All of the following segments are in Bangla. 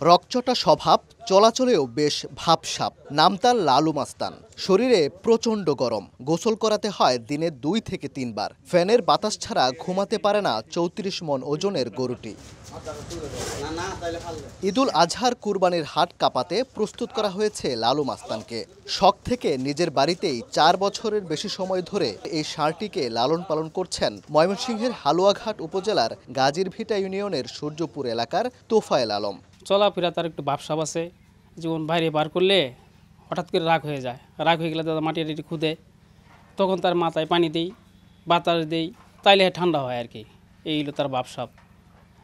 রকচটা স্বভাব, চলাচলেও বেশ ভাবসাব। নাম তার লালু মাস্তান। শরীরে প্রচণ্ড গরম, গোসল করাতে হয় দিনে 2 থেকে 3 বার। ফ্যানের বাতাস ছাড়া ঘুমাতে পারে না 34 মণ ওজনের গরুটি। ঈদুল আজহার কুরবানির হাট কাঁপাতে প্রস্তুত করা হয়েছে লালু মাস্তানকে। শখ থেকে নিজের বাড়িতেই 4 বছরের বেশি সময় ধরে এই ষাঁড়টিকে লালন পালন করছেন ময়মনসিংহের হালুয়াঘাট উপজেলার গাজীরভিটা ইউনিয়নের সূর্যপুর এলাকার তোফায়েল আলম। চলাফেরা তার একটু ভাবসাব আছে, যেমন বাইরে বার করলে হঠাৎ করে রাগ হয়ে যায়। রাগ হয়ে গেলে দাদা মাটি খুদে, তখন তার মাথায় পানি দেই, বাতাস দেই, তাইলে ঠান্ডা হয় আর কি। এই হলো তার ভাবসাব।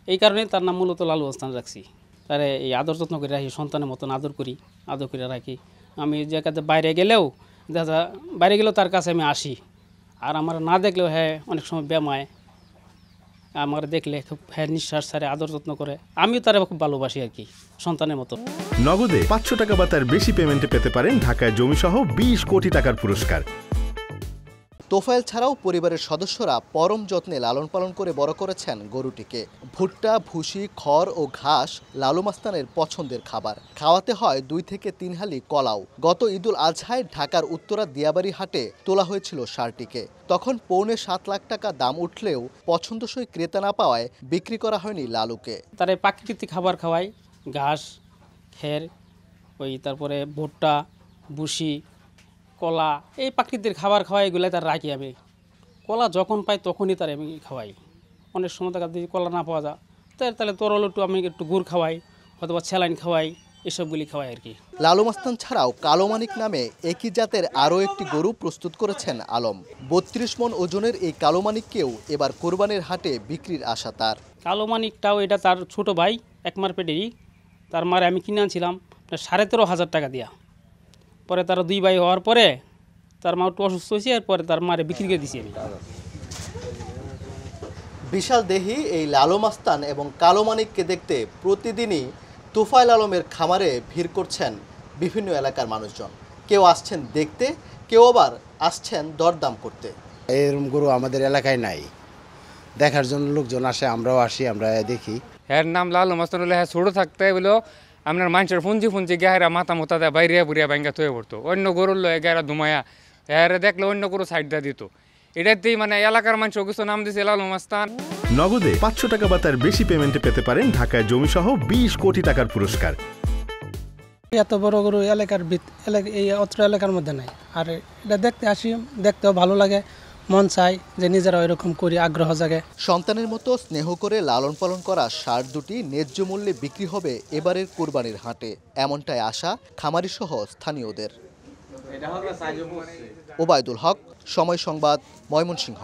এই কারণে তার নাম মূলত লালু মাস্তান রাখছি। তারে এই আদর যত্ন করে রাখি, সন্তানের মতন আদর করে রাখি। আমি যে কাছে বাইরে গেলেও দাদা বাইরে গেলেও তার কাছে আমি আসি, আর আমার না দেখলেও হ্যাঁ অনেক সময় ব্যায়ামায় আমার দেখলে খুব হ্যাঁ নিঃশ্বাস ছাড়ে, আদর যত্ন করে। আমিও তারা খুব ভালোবাসি আর কি, সন্তানের মতো। নগদে 500 টাকা বা তার বেশি পেমেন্টে পেতে পারেন ঢাকায় জমিসহ 20 কোটি টাকার পুরস্কার। তোফায়েল ছাড়াও পরিবারের সদস্যরা পরম যত্নে লালন পালন করে বড় করেছেন গরুটিকে। ভুট্টা, ভুসি, খড় ও ঘাস লালু মাস্তানের পছন্দের খাবার। খাওয়াতে হয় 2 থেকে 3 হালি কলাও। গত ঈদুল আজহায় ঢাকার উত্তরা দিয়াবাড়ি হাটে তোলা হয়েছিল ষাঁড়টিকে। তখন 7.25 লাখ টাকা দাম উঠলেও পছন্দসই ক্রেতা না পাওয়ায় বিক্রি করা হয়নি লালুকে। তারা প্রাকৃতিক খাবার খাওয়াই, ঘাস, খের, তারপরে ভুট্টা, ভুসি, কলা, এই প্রাকৃতিক খাবার খাওয়াই, এগুলো তার রাখি আমি। কলা যখন পাই তখনই তার আমি খাওয়াই। অনেক সময় তার যদি কলা না পাওয়া যায় তাহলে তরল একটু আমি একটু গুড় খাওয়াই, অথবা স্যালাইন খাওয়াই, এসবগুলি খাওয়াই আর কি। লালু মাস্তান ছাড়াও কালো মানিক নামে একই জাতের আরও একটি গরু প্রস্তুত করেছেন আলম। 32 মণ ওজনের এই কালো মানিককেও এবার কোরবানির হাটে বিক্রির আশা তার। কালো মানিকটাও এটা তার ছোট ভাই, একমার পেটেরই। তার মারে আমি কিনে আনছিলাম 13,500 টাকা দিয়া। পরে তারা 2 ভাই হওয়ার পরে তার মা একটু অসুস্থ হয়েছে, এরপরে তার মারে বিক্রি করে দিয়েছি আমি। বিশাল দেহি এই লালু মাস্তান এবং কালো মানিককে দেখতে প্রতিদিনই তোফায়েল আলমের খামারে ভিড় করছেন বিভিন্ন এলাকার মানুষজন। কেউ আসছেন দেখতে, কেউ আবার আসছেন দরদাম করতে। এরকম গরু আমাদের এলাকায় নাই, দেখার জন্য লোকজন আসে, আমরাও আসি, আমরা দেখি। এর নাম লালু মাস্তান হলে হ্যাঁ ছোটো থাকতে বলো আপনার মানুষের ফুঞ্জি গাহেরা মাথা মোতা দেয় বাইরে বুড়িয়া ব্যাঙ্গা থয়ে পড়তো। অন্য গরুর লয়ে গায়েরা ধুমায়া হ্যাঁ দেখলে অন্য গরু সাইড দিয়ে দিত। এটাতেই মানে এলাকার মানুষ কিছু নাম দিয়েছে লালু মাস্তান। নগদে 500 টাকা বা তার বেশি পেমেন্টে পেতে পারেন ঢাকায় জমিসহ 20 কোটি টাকার পুরস্কার। এত বড় গরু এই অত্র এলাকার মধ্যে নাই। আর এটা দেখতে আসি, দেখতেও ভালো লাগে, মন চাই যে নিজেরা এরকম করি, আগ্রহ জাগে। সন্তানের মতো স্নেহ করে লালন পালন করা ষাঁড় দুটি ন্যায্য মূল্যে বিক্রি হবে এবারের কুরবানির হাটে, এমনটাই আশা খামারি সহ স্থানীয়দের। ওবায়দুল হক, সময় সংবাদ, ময়মনসিংহ।